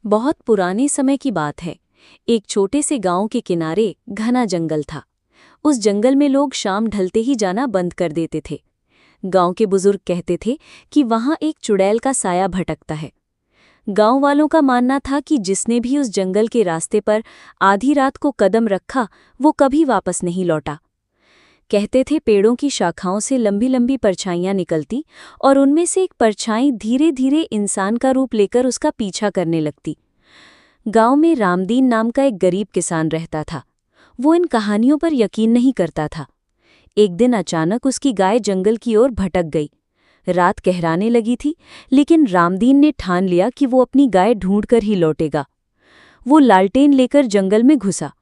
बहुत पुराने समय की बात है। एक छोटे से गांव के किनारे घना जंगल था। उस जंगल में लोग शाम ढलते ही जाना बंद कर देते थे। गांव के बुजुर्ग कहते थे कि वहां एक चुड़ैल का साया भटकता है। गांव वालों का मानना था कि जिसने भी उस जंगल के रास्ते पर आधी रात को कदम रखा वो कभी वापस नहीं लौटा। कहते थे पेड़ों की शाखाओं से लंबी लंबी परछाइयां निकलती और उनमें से एक परछाई धीरे धीरे इंसान का रूप लेकर उसका पीछा करने लगती। गांव में रामदीन नाम का एक गरीब किसान रहता था। वो इन कहानियों पर यकीन नहीं करता था। एक दिन अचानक उसकी गाय जंगल की ओर भटक गई। रात गहराने लगी थी, लेकिन रामदीन ने ठान लिया कि वो अपनी गाय ढूंढकर ही लौटेगा। वो लालटेन लेकर जंगल में घुसा।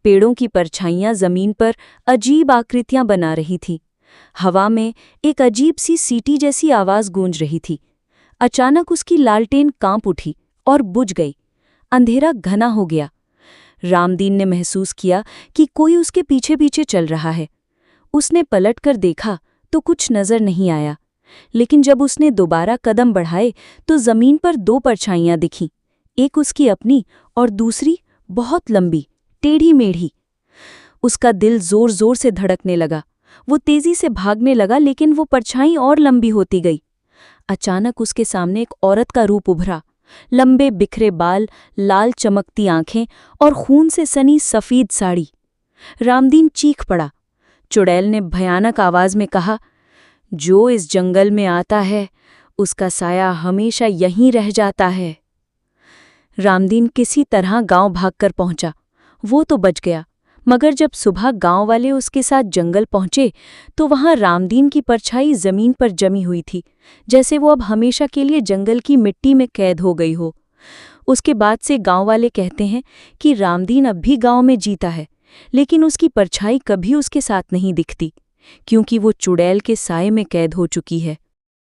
पेड़ों की परछाइयां जमीन पर अजीब आकृतियां बना रही थीं। हवा में एक अजीब सी सीटी जैसी आवाज गूंज रही थी। अचानक उसकी लालटेन कांप उठी और बुझ गई। अंधेरा घना हो गया। रामदीन ने महसूस किया कि कोई उसके पीछे पीछे चल रहा है। उसने पलटकर देखा तो कुछ नजर नहीं आया, लेकिन जब उसने दोबारा कदम बढ़ाए तो जमीन पर दो परछाइयां दिखीं, एक उसकी अपनी और दूसरी बहुत लंबी, टेढ़ी मेढ़ी। उसका दिल जोर जोर से धड़कने लगा। वो तेजी से भागने लगा, लेकिन वो परछाई और लंबी होती गई। अचानक उसके सामने एक औरत का रूप उभरा। लंबे बिखरे बाल, लाल चमकती आंखें और खून से सनी सफेद साड़ी। रामदीन चीख पड़ा। चुड़ैल ने भयानक आवाज में कहा, जो इस जंगल में आता है उसका साया हमेशा यहीं रह जाता है। रामदीन किसी तरह गांव भागकर पहुंचा। वो तो बच गया, मगर जब सुबह गांव वाले उसके साथ जंगल पहुंचे तो वहां रामदीन की परछाई जमीन पर जमी हुई थी, जैसे वो अब हमेशा के लिए जंगल की मिट्टी में कैद हो गई हो। उसके बाद से गांव वाले कहते हैं कि रामदीन अब भी गांव में जीता है, लेकिन उसकी परछाई कभी उसके साथ नहीं दिखती, क्योंकि वो चुड़ैल के साए में कैद हो चुकी है।